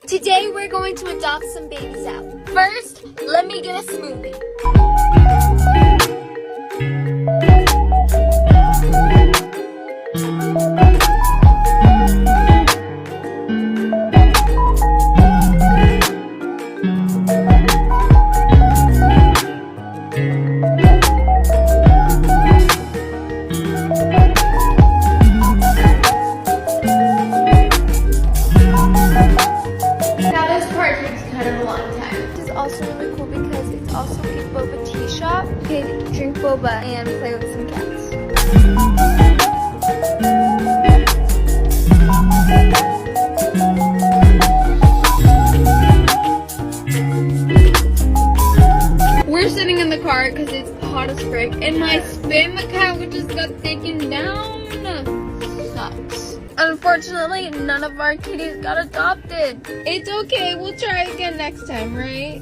Today we're going to adopt some babies out. First, let me get a smoothie. Now this part takes kind of a long time. This is also really cool because it's also a boba tea shop. You can drink boba and play with some cats. We're sitting in the car because it's hot as frick, and my spam account just got taken down. Sucks. Unfortunately, none of our kitties got adopted. It's okay, we'll try again next time, right?